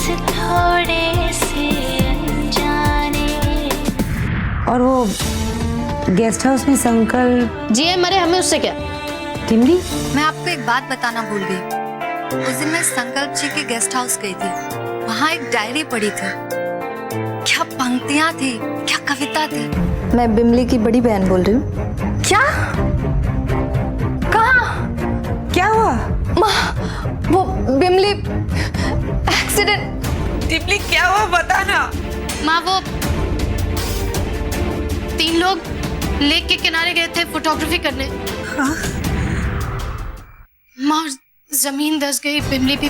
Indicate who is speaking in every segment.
Speaker 1: थोड़े से अनजाने।
Speaker 2: और वो गेस्ट हाउस में संकल
Speaker 3: जी है मरे, हमें उससे क्या।
Speaker 2: टिमली,
Speaker 4: मैं आपको एक बात बताना भूल गई। उस दिन मैं संकल्प जी के गेस्ट हाउस गई थी, वहाँ एक डायरी पढ़ी थी। क्या पंक्तियाँ थी, क्या कविता थी।
Speaker 5: मैं बिमली की बड़ी बहन बोल रही हूँ।
Speaker 2: क्या? कहाँ? क्या हुआ?
Speaker 5: वो बिमली एक्सीडेंट।
Speaker 2: टिमली क्या हुआ बता ना।
Speaker 3: माँ वो 3 लोग लेक के किनारे गए थे फोटोग्राफी करने।
Speaker 2: हाँ?
Speaker 3: माँ जमीन धंस गई, बिमली भी।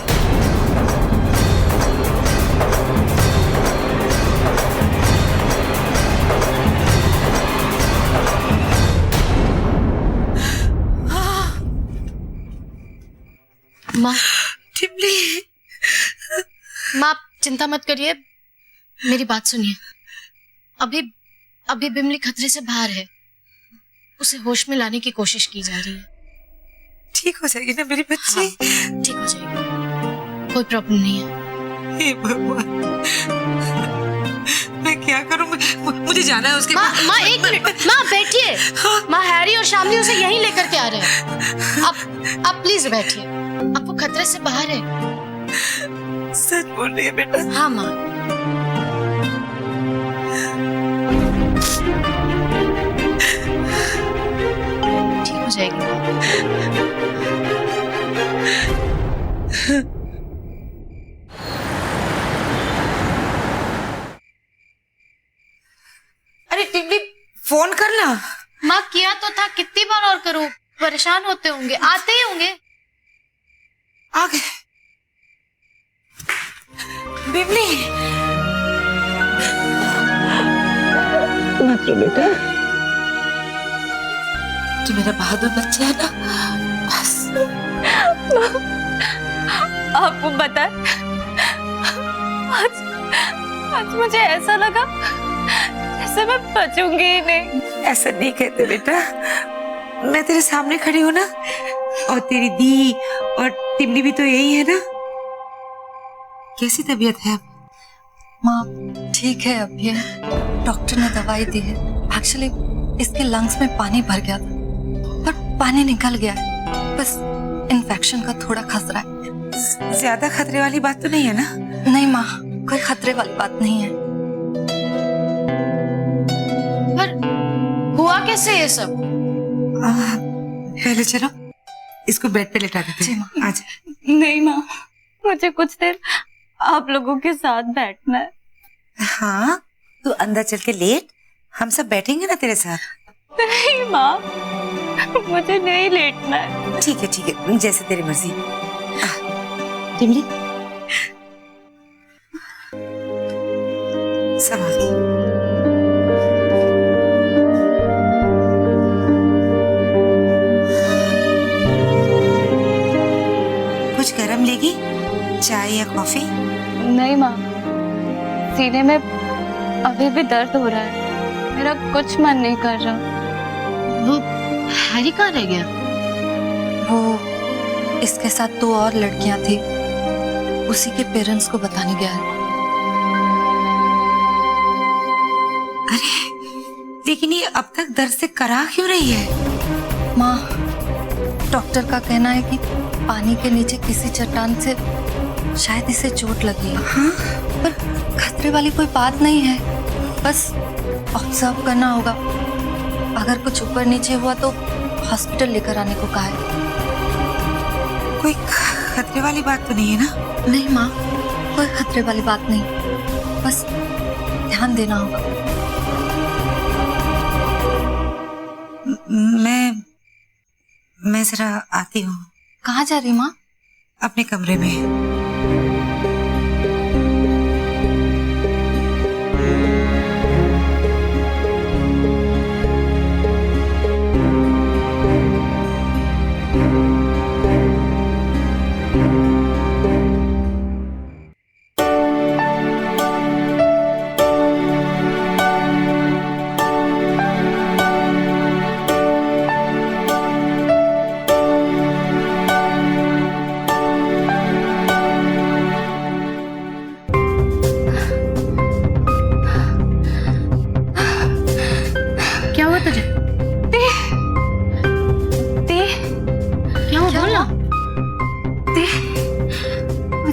Speaker 3: माँ
Speaker 2: टिमली,
Speaker 3: माँ चिंता मत करिए, मेरी बात सुनिए। अभी अभी बिमली खतरे से बाहर है, उसे होश में लाने की कोशिश की जा रही है।
Speaker 2: ठीक हो जाएगी ना मेरी बच्ची?
Speaker 3: हाँ, ठीक हो जाएगी, कोई प्रॉब्लम नहीं है।
Speaker 2: हे भगवान, मैं क्या करूं? मुझे जाना है उसके
Speaker 3: माँ माँ एक मिनट, माँ बैठिए। माँ हैरी और शामली उसे यहीं लेकर के आ रहे हैं। आप प्लीज बैठिए, अब वो खतरे से बाहर है।
Speaker 2: सच बोल रही है बेटा?
Speaker 3: हाँ माँ। ठीक हो जाएगी माँ।
Speaker 2: अरे टिमली, फोन करना।
Speaker 3: माँ किया तो था, कितनी बार और करूं? परेशान होते होंगे, आते ही होंगे।
Speaker 2: आ गए। बिमली, मत रो बेटा, तू मेरा बहादुर बच्चा है ना, बस।
Speaker 5: आपको पता है, आज मुझे ऐसा लगा जैसे मैं बचूंगी ही नहीं।
Speaker 2: ऐसा नहीं कहते बेटा, मैं तेरे सामने खड़ी हूँ ना, और तेरी दी और टिमली भी तो यही है ना। कैसी तबीयत है अब?
Speaker 4: माँ ठीक है, अब ये डॉक्टर ने दवाई दी है। एक्चुअली इसके लंग्स में पानी भर गया था, पर पानी निकल गया है। बस इन्फेक्शन का थोड़ा खतरा है।
Speaker 2: ज्यादा खतरे वाली बात तो नहीं है ना?
Speaker 4: नहीं माँ, कोई खतरे वाली बात नहीं है।
Speaker 3: पर हुआ कैसे ये सब?
Speaker 2: पहले चलो इसको बेड पे लेटा देते हैं।
Speaker 4: जी,
Speaker 2: आजा।
Speaker 5: नहीं माँ, मुझे कुछ देर आप लोगों के साथ बैठना है।
Speaker 2: हाँ, तू अंदर चल के लेट, हम सब बैठेंगे ना तेरे साथ।
Speaker 5: नहीं माँ, मुझे नहीं लेटना है।
Speaker 2: ठीक है, जैसे तेरी मर्जी। टिमली, संभाल के। कुछ गरम लेगी, चाय या कॉफी?
Speaker 5: नहीं माँ, सीने में अभी भी दर्द हो रहा है, मेरा कुछ मन नहीं कर रहा।
Speaker 3: वो हैरी कहाँ रह गया?
Speaker 4: वो इसके साथ 2 और लड़कियां थी, उसी के पेरेंट्स को बताने गया है।
Speaker 2: अरे लेकिन ये अब तक दर्द से करा क्यों रही है?
Speaker 4: माँ, डॉक्टर का कहना है कि पानी के नीचे किसी चट्टान से शायद इसे चोट लगी है।
Speaker 2: हाँ?
Speaker 4: पर खतरे वाली कोई बात नहीं है, बस ऑब्जर्व करना होगा। अगर कुछ ऊपर नीचे हुआ तो हॉस्पिटल लेकर आने को कहा है।
Speaker 2: कोई खतरे वाली बात तो नहीं है ना?
Speaker 4: नहीं माँ, कोई खतरे वाली बात नहीं, बस ध्यान देना होगा।
Speaker 2: मैं जरा आती हूँ।
Speaker 4: कहाँ जा रही माँ?
Speaker 2: अपने कमरे में।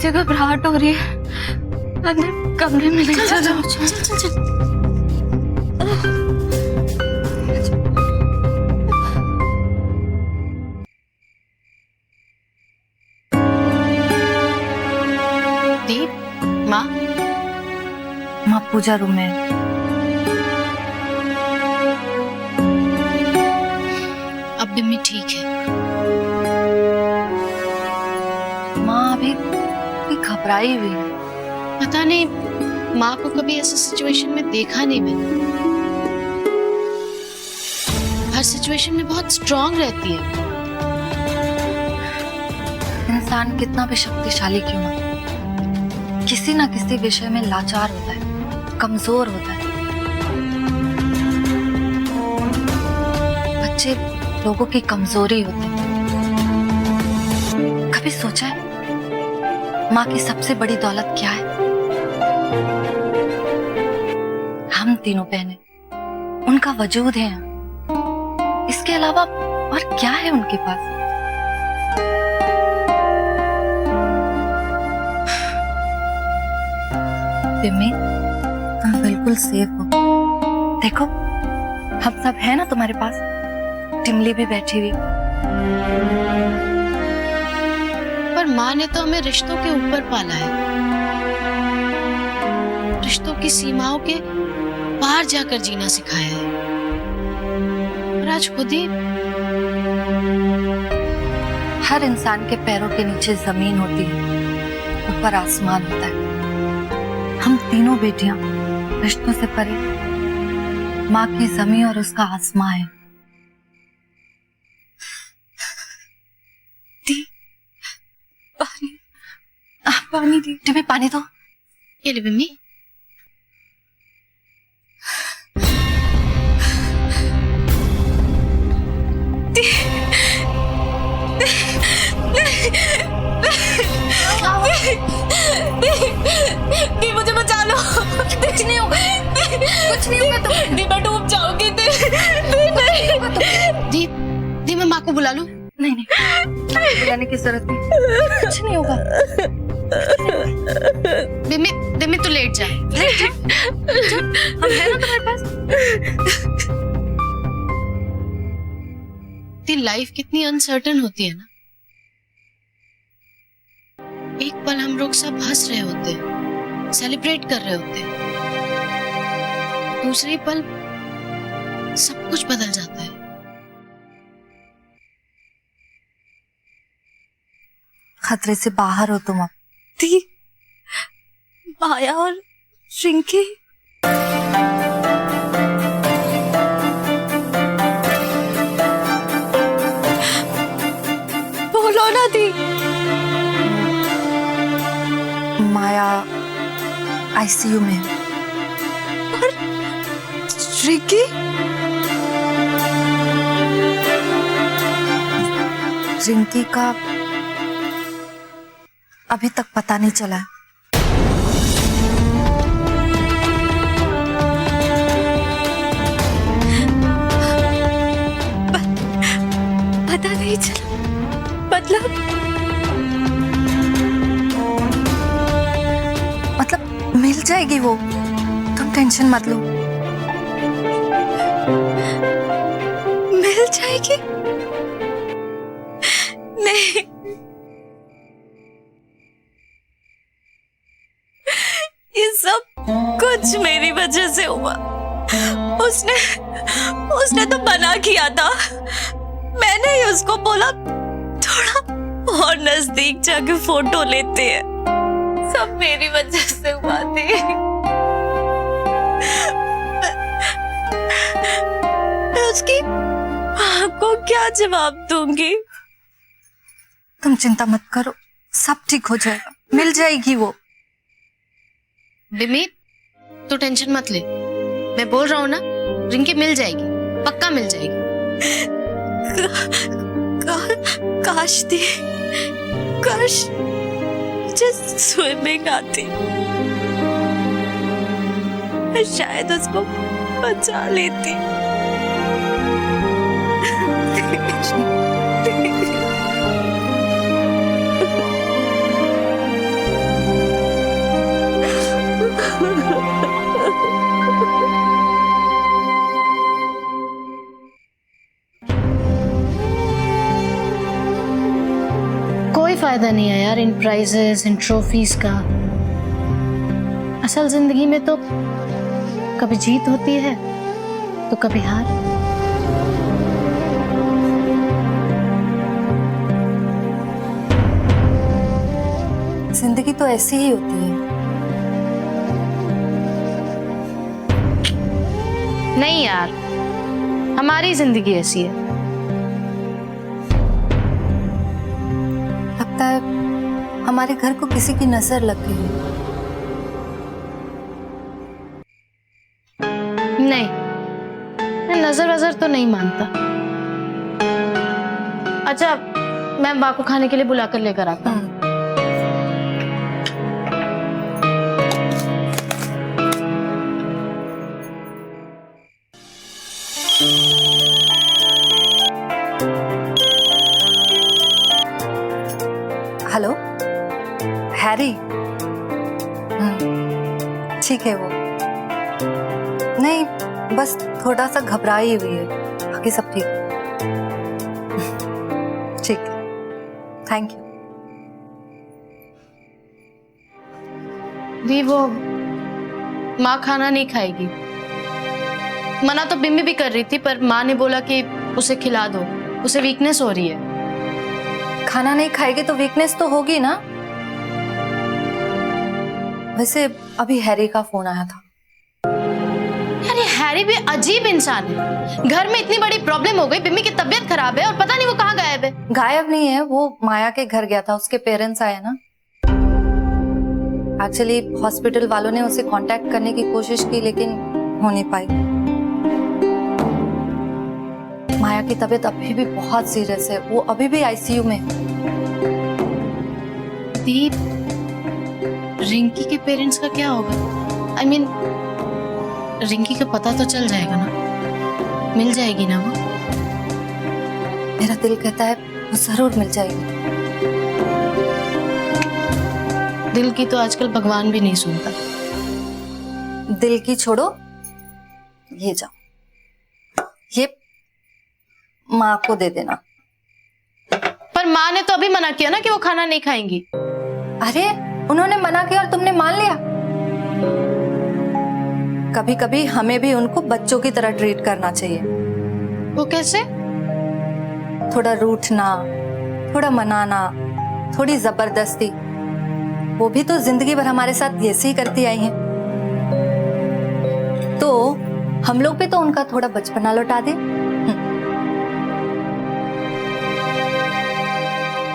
Speaker 5: मुझे घबराहट हो रही है। अंदर कमरे में ले चलो।
Speaker 3: चल चल चल। दीप, माँ
Speaker 4: माँ पूजा रूम में है।
Speaker 3: अब बिम्मी ठीक है।
Speaker 4: माँ अभी घबराई हुई है।
Speaker 3: पता नहीं, माँ को कभी ऐसी सिचुएशन में देखा नहीं मैंने। हर सिचुएशन में बहुत स्ट्रांग रहती है।
Speaker 4: इंसान कितना भी शक्तिशाली क्यों ना, किसी ना किसी विषय में लाचार होता है, कमजोर होता है। बच्चे लोगों की कमजोरी होते हैं। कभी सोचा है माँ की सबसे बड़ी दौलत क्या है? हम तीनों बहनें, उनका वजूद है यहाँ। इसके अलावा और क्या है उनके पास? बिम्मी, तुम बिल्कुल सेफ हो। देखो, हम सब है ना तुम्हारे पास। टिमली भी बैठी हुई।
Speaker 3: पर माँ ने तो हमें रिश्तों के ऊपर पाला है, रिश्तों की सीमाओं के पार जाकर जीना सिखाया है। और आज खुद ही
Speaker 4: हर इंसान के पैरों के नीचे जमीन होती है, ऊपर आसमान होता है। हम तीनों बेटियां रिश्तों से परे माँ की जमीन और उसका आसमां है। पानी दी। तुम्हें पानी दो।
Speaker 3: ये ले बिम्मी।
Speaker 2: दी मुझे बचा लो।
Speaker 4: कुछ नहीं होगा, कुछ नहीं होगा। तुम
Speaker 2: दी मैं डूब जाऊंगी। दी
Speaker 3: दी, दी मैं माँ को बुला लूं?
Speaker 4: नहीं नहीं, बुलाने की जरूरत नहीं, कुछ नहीं होगा।
Speaker 3: बिम्मी, बिम्मी तू लेट जा।
Speaker 4: हम है ना तुम्हारे पास।
Speaker 3: दी, लाइफ कितनी अनसर्टेन होती है ना। एक पल हम लोग सब हंस रहे होते, सेलिब्रेट कर रहे होते, दूसरे पल सब कुछ बदल जाता है।
Speaker 4: खतरे से बाहर हो तुम अब। दी, माया और रिंकी।
Speaker 2: बोलो ना दी।
Speaker 4: माया आईसीयू में है।
Speaker 2: और रिंकी?
Speaker 4: रिंकी का अभी तक पता नहीं चला है।
Speaker 2: पता नहीं चला
Speaker 4: मतलब मिल जाएगी वो, तुम टेंशन मत लो।
Speaker 2: मिल जाएगी? नहीं, ये सब कुछ मेरी वजह से हुआ। उसने तो मना किया था। मैंने ही उसको बोला थोड़ा और नजदीक जाके फोटो लेते हैं। सब मेरी वजह से हुआ थी। मैं उसकी माँ को क्या जवाब दूंगी?
Speaker 4: तुम चिंता मत करो, सब ठीक हो जाएगा, मिल जाएगी वो।
Speaker 3: बिम्मी, तू टेंशन मत ले, मैं बोल रहा हूँ ना, रिंकी मिल जाएगी, पक्का मिल जाएगी।
Speaker 2: काश थी, काश मुझे स्विमिंग आती, मैं शायद उसको बचा लेती।
Speaker 3: फायदा नहीं है यार इन प्राइजेस, इन ट्रॉफीज का। असल जिंदगी में तो कभी जीत होती है तो कभी हार।
Speaker 4: जिंदगी तो ऐसी ही होती है।
Speaker 3: नहीं यार, हमारी जिंदगी ऐसी है।
Speaker 4: लगता है हमारे घर को किसी की नजर लग गई है।
Speaker 3: नहीं, मैं नजर वजर तो नहीं मानता। अच्छा, मैं माँ को खाने के लिए बुला कर लेकर आता हूँ।
Speaker 4: Hello Harry. ठीक है वो। नहीं, बस थोड़ा सा घबराई हुई है, बाकी सब ठीक है। ठीक है, थैंक यू।
Speaker 3: दी, वो माँ खाना नहीं खाएगी। मना तो बिम्मी भी कर रही थी, पर माँ ने बोला कि उसे खिला दो, उसे वीकनेस हो रही है।
Speaker 4: खाना नहीं खाएगी तो वीकनेस तो होगी ना। वैसे अभी हैरी का फोन आया था।
Speaker 3: यार ये हैरी भी अजीब इंसान है। घर में इतनी बड़ी प्रॉब्लम हो गई, बिम्मी की तबीयत खराब है और पता नहीं वो कहाँ गायब है।
Speaker 4: गायब नहीं है, वो माया के घर गया था, उसके पेरेंट्स आए ना। एक्चुअली हॉस्पिटल वालों ने उसे कांटेक्ट करने की कोशिश की लेकिन हो नहीं पाई। माया की तबीयत अभी भी बहुत सीरियस है, वो अभी भी आईसीयू में है।
Speaker 3: दीप, रिंकी के पेरेंट्स का क्या होगा? I mean, रिंकी का पता तो चल जाएगा ना, मिल जाएगी ना वो।
Speaker 4: मेरा दिल कहता है वो जरूर मिल जाएगी।
Speaker 3: दिल की तो आजकल भगवान भी नहीं सुनता।
Speaker 4: दिल की छोड़ो, ये जाओ, ये माँ को दे देना।
Speaker 3: पर माँ ने तो अभी मना किया ना कि वो खाना नहीं खाएंगी।
Speaker 4: अरे उन्होंने मना किया और तुमने मान लिया। कभी कभी हमें भी उनको बच्चों की तरह ट्रीट करना चाहिए।
Speaker 3: वो कैसे?
Speaker 4: थोड़ा रूठना, थोड़ा मनाना, थोड़ी जबरदस्ती, वो भी तो जिंदगी भर हमारे साथ ऐसे ही करती आई हैं। तो हम लोग भी तो उनका थोड़ा बचपना लौटा दे।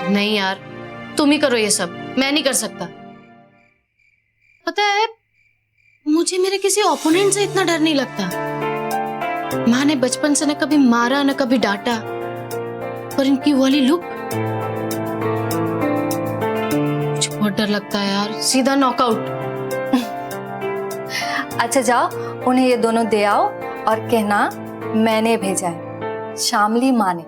Speaker 3: नहीं यार, तुम ही करो ये सब, मैं नहीं कर सकता। पता है, मुझे मेरे किसी ओपोनेंट से इतना डर नहीं लगता। माँ ने बचपन से न कभी मारा न कभी डांटा, पर इनकी वाली लुक, मुझे बहुत डर लगता है यार, सीधा नॉकआउट।
Speaker 4: अच्छा जाओ, उन्हें ये दोनों दे आओ और कहना मैंने भेजा है, शामली माँ ने।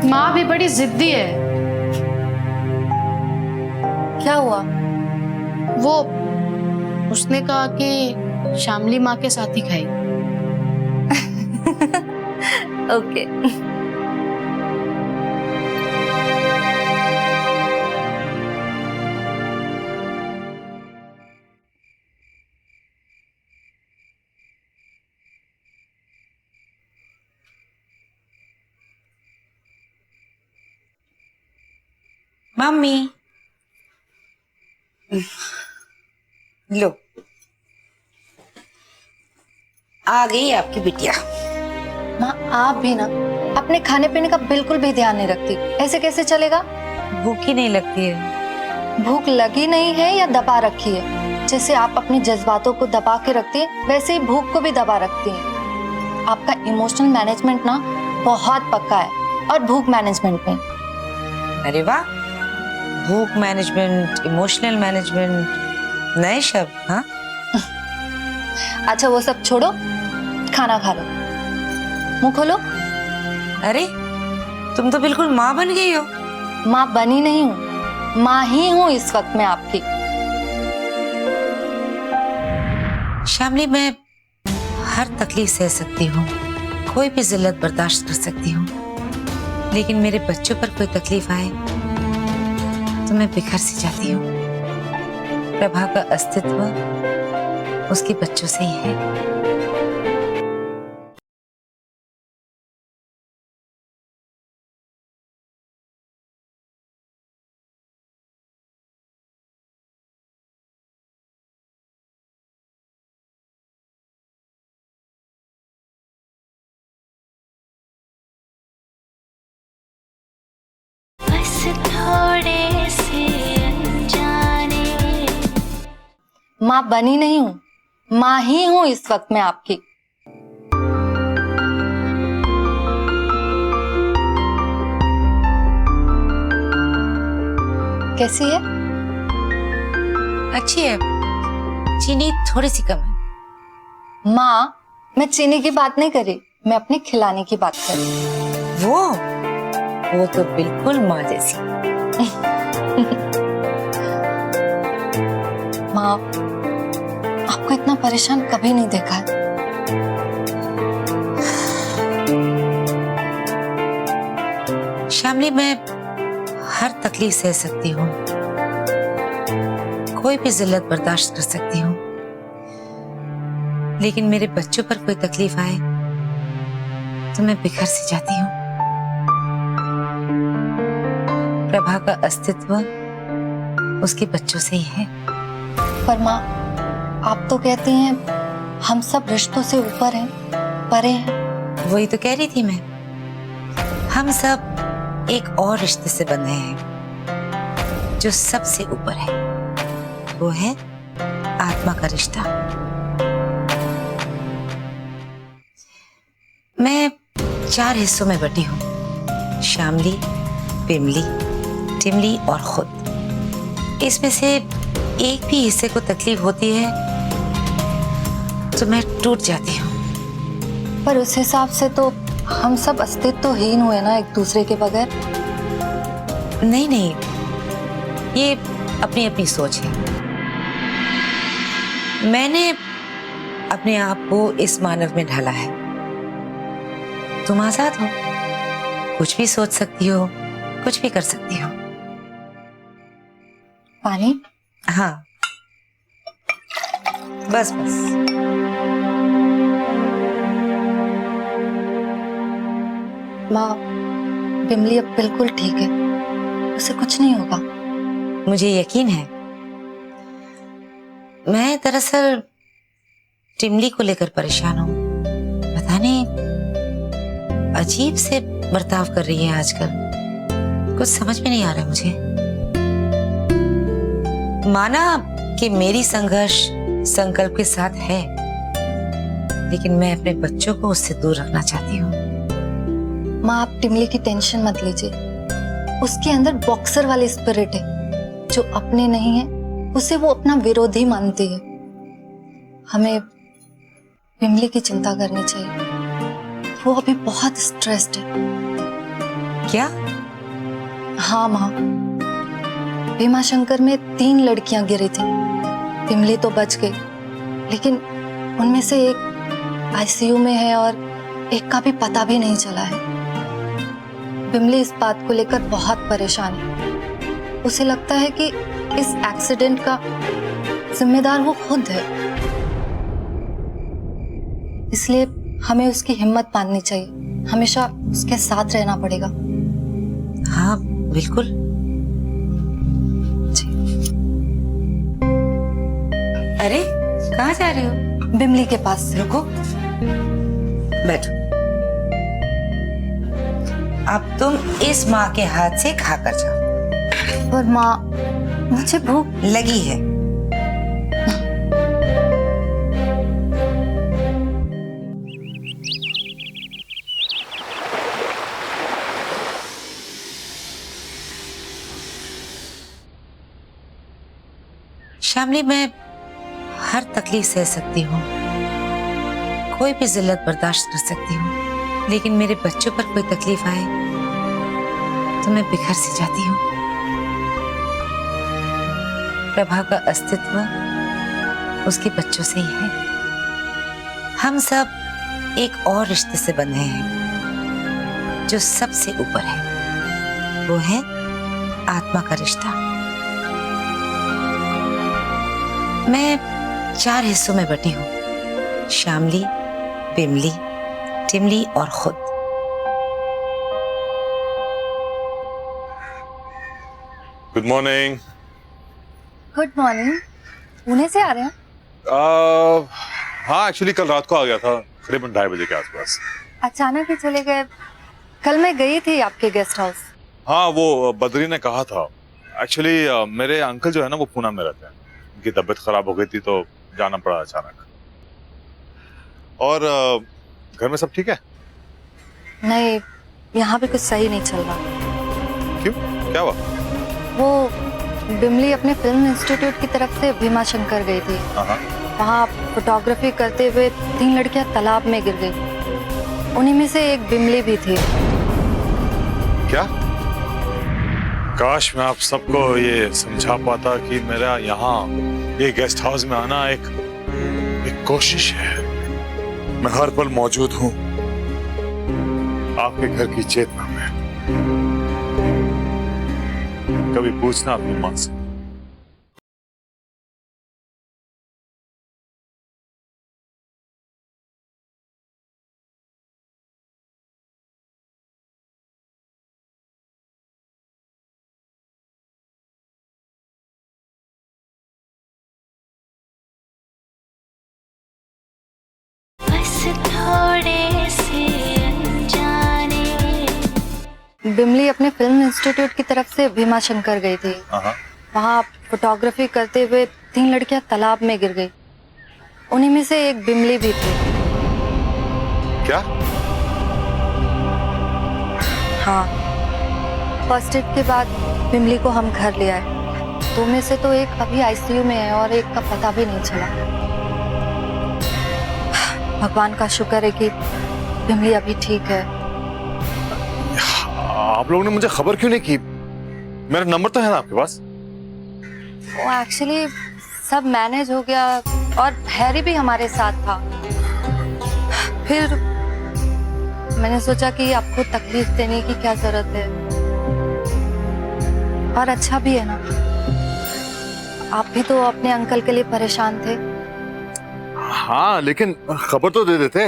Speaker 3: माँ भी बड़ी जिद्दी है।
Speaker 4: क्या हुआ?
Speaker 3: वो उसने कहा कि शामली माँ के साथ ही खाएगी।
Speaker 4: ओके।
Speaker 6: मम्मी, लो आ गई आपकी बिटिया।
Speaker 4: माँ आप भी ना अपने खाने पीने का बिल्कुल भी ध्यान नहीं रखती, ऐसे कैसे चलेगा?
Speaker 6: भूख ही नहीं लगती है।
Speaker 4: भूख लगी नहीं है या दबा रखी है? जैसे आप अपने जज्बातों को दबा के रखती है, वैसे ही भूख को भी दबा रखती है। आपका इमोशनल मैनेजमेंट ना बहुत पक्का है, और भूख मैनेजमेंट में।
Speaker 6: अरे वाह, भूख मैनेजमेंट, इमोशनल मैनेजमेंट, नए शब्द। हाँ,
Speaker 4: अच्छा वो सब छोड़ो, खाना खा लो, मुंह खोलो।
Speaker 6: अरे तुम तो बिल्कुल माँ बन गई हो।
Speaker 4: माँ बनी नहीं हूँ, माँ ही हूँ इस वक्त मैं आपकी।
Speaker 6: शामली, मैं हर तकलीफ सह सकती हूँ, कोई भी जिल्लत बर्दाश्त कर सकती हूँ, लेकिन मेरे बच्चों पर कोई तकलीफ आए तो मैं बिखर सी जाती हूँ। प्रभा का अस्तित्व उसके बच्चों से ही है।
Speaker 1: बस थोड़े से अनजाने।
Speaker 4: माँ बनी नहीं हूँ, माँ ही हूँ इस वक्त मैं आपकी। कैसी है?
Speaker 6: अच्छी है, चीनी थोड़ी सी कम है।
Speaker 4: माँ, मैं चीनी की बात नहीं कर रही, मैं अपने खिलाने की बात कर रही हूँ।
Speaker 6: वो तो बिल्कुल माँ जैसी।
Speaker 4: माँ, आपको इतना परेशान कभी नहीं देखा है।
Speaker 6: शामली, मैं हर तकलीफ सह सकती हूँ, कोई भी जिल्लत बर्दाश्त कर सकती हूँ, लेकिन मेरे बच्चों पर कोई तकलीफ आए तो मैं बिखर सी जाती हूँ। प्रभा का अस्तित्व उसके बच्चों से ही है।
Speaker 4: पर माँ, आप तो कहती हैं हम सब रिश्तों से ऊपर हैं, परे हैं।
Speaker 6: वही तो कह रही थी मैं, हम सब एक और रिश्ते से बंधे हैं जो सबसे ऊपर है, वो है आत्मा का रिश्ता। मैं 4 हिस्सों में बटी हूँ, शामली, बिमली, टिमली और खुद। इसमें से एक भी हिस्से को तकलीफ होती है तो मैं टूट जाती हूँ।
Speaker 4: पर उस हिसाब से तो हम सब अस्तित्वहीन हुए ना एक दूसरे के बगैर।
Speaker 6: नहीं नहीं, ये अपनी अपनी सोच है। मैंने अपने आप को इस मानव में ढाला है। तुम आजाद हो, कुछ भी सोच सकती हो, कुछ भी कर सकती हो।
Speaker 4: पानी?
Speaker 6: हाँ, बस बस।
Speaker 4: माँ, बिमली अब बिल्कुल ठीक है, उसे कुछ नहीं होगा।
Speaker 6: मुझे यकीन है। मैं दरअसल टिमली को लेकर परेशान हूँ। पता नहीं, अजीब से बर्ताव कर रही है आजकल, कुछ समझ में नहीं आ रहा है मुझे। माना कि मेरी संघर्ष संकल्प के साथ है, लेकिन मैं अपने बच्चों को उससे दूर रखना चाहती हूँ।
Speaker 4: माँ, आप टिमली की टेंशन मत लीजिए, उसके अंदर बॉक्सर वाली स्पिरिट है, जो अपने नहीं है उसे वो अपना विरोधी मानती है। हमें बिमली की चिंता करनी चाहिए, वो अभी बहुत स्ट्रेस्ड है।
Speaker 6: क्या?
Speaker 4: हाँ माँ, भीमाशंकर में 3 लड़कियां गिरी थी, बिमली तो बच गई, लेकिन उनमें से एक आईसीयू में है और एक का भी पता भी नहीं चला है। बिमली इस बात को लेकर बहुत परेशान है। उसे लगता है कि इस एक्सीडेंट का जिम्मेदार वो खुद है, इसलिए हमें उसकी हिम्मत बांधनी चाहिए, हमेशा उसके साथ रहना पड़ेगा।
Speaker 6: हाँ बिल्कुल।
Speaker 4: जी।
Speaker 6: अरे कहाँ जा रहे हो?
Speaker 4: बिमली के पास।
Speaker 6: रुको, बैठो। अब तुम इस माँ के हाथ से खाकर जाओ।
Speaker 4: पर माँ, मुझे भूख
Speaker 6: लगी है। शामली, मैं हर तकलीफ सह सकती हूँ, कोई भी जिल्लत बर्दाश्त कर सकती हूँ, लेकिन मेरे बच्चों पर कोई तकलीफ आए तो मैं बिखर सी जाती हूँ। प्रभा का अस्तित्व उसके बच्चों से ही है। हम सब एक और रिश्ते से बंधे हैं जो सबसे ऊपर है, वो है आत्मा का रिश्ता। मैं 4 हिस्सों में बटी हूँ, श्यामली, बिमली, टिमली और खुद।
Speaker 7: Good morning.
Speaker 4: Good morning. Pune से आ रहे हैं?
Speaker 7: हाँ, एक्चुअली कल रात को आ गया था, करीबन 2:30 बजे के आसपास।
Speaker 4: अचानक ही चले गए? कल मैं गई थी आपके गेस्ट हाउस।
Speaker 7: हाँ, वो बद्री ने कहा था। एक्चुअली मेरे अंकल जो है ना वो पूना में रहते हैं, उनकी तबीयत खराब हो गई थी तो जाना पड़ा अचानक। और घर में सब ठीक है?
Speaker 4: नहीं, यहाँ पे कुछ सही नहीं चल रहा।
Speaker 7: क्यों, क्या हुआ?
Speaker 4: वो बिमली अपने फिल्म इंस्टीट्यूट की तरफ से भीमा शंकर गई थी।
Speaker 7: हाँ।
Speaker 4: वहाँ फोटोग्राफी करते हुए 3 लड़कियां तालाब में गिर गई। उन्हीं में से एक बिमली भी थी।
Speaker 7: क्या? काश मैं आप सबको ये समझा पाता कि मेरा यहाँ ये गेस्ट हाउस में आना एक कोशिश है। मैं हर पल मौजूद हूँ आपके घर की चेतना में। कभी पूछना अपनी माँ से।
Speaker 1: बस थोड़े से अनजाने।
Speaker 4: बिमली अपने फिल्म इंस्टीट्यूट की तरफ से भीमा शंकर गई थी। वहाँ फोटोग्राफी करते हुए 3 लड़कियां तालाब में गिर गई। उन्हीं में से एक बिमली भी थी।
Speaker 7: क्या?
Speaker 4: हाँ, फर्स्ट एड के बाद बिमली को हम घर ले आए। 2 में से तो एक अभी आईसीयू में है और एक का पता भी नहीं चला। भगवान का शुक्र है कि बिमली अभी ठीक है।
Speaker 7: आप लोगों ने मुझे खबर क्यों नहीं की? मेरा नंबर तो है ना आपके पास?
Speaker 4: वो एक्चुअली सब मैनेज हो गया और हैरी भी हमारे साथ था। फिर मैंने सोचा कि आपको तकलीफ देने की क्या जरूरत है, और अच्छा भी है ना। आप भी तो अपने अंकल के लिए परेशान थे।
Speaker 7: हाँ, लेकिन खबर तो दे देते।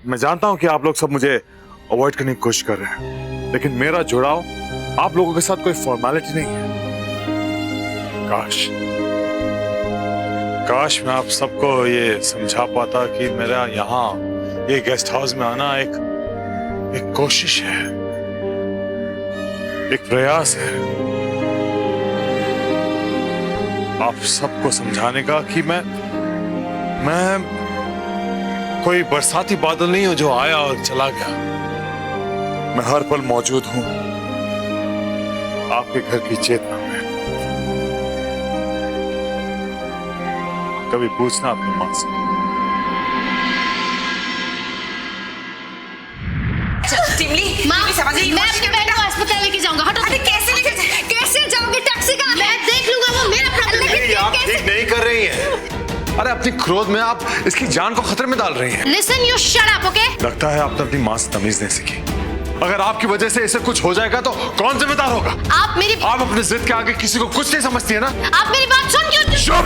Speaker 7: मैं जानता हूं कि आप लोग सब मुझे अवॉइड करने की कोशिश कर रहे हैं, लेकिन मेरा जुड़ाव आप लोगों के साथ कोई फॉर्मेलिटी नहीं है। काश मैं आप सबको ये समझा पाता कि मेरा यहाँ ये गेस्ट हाउस में आना एक कोशिश है, एक प्रयास है आप सबको समझाने का कि मैं कोई बरसाती बादल नहीं हूं जो आया और चला गया। मैं हर पल मौजूद हूं आपके घर की चेतना में। कभी पूछना अपनी माँ से।
Speaker 3: माँ, मैं आपके बेटे को अस्पताल लेके जाऊंगा। हटो। अरे कैसे जाओगे? टैक्सी का मैं देख लूंगा, वो मेरा प्रॉब्लम है।
Speaker 7: नहीं, आप ठीक नहीं कर रही हैं। अरे अपनी क्रोध में आप इसकी जान को खतरे में डाल रही हैं।
Speaker 3: Listen, you shut up, okay?
Speaker 7: लगता है आपने अपनी माँ से तमीज नहीं सीखी। अगर आपकी वजह से इसे कुछ हो जाएगा तो कौन जिम्मेदार होगा?
Speaker 3: आप
Speaker 7: अपनी जिद के आगे किसी को कुछ नहीं समझती है ना।
Speaker 3: आप मेरी बात सुन क्यों?
Speaker 7: चुप!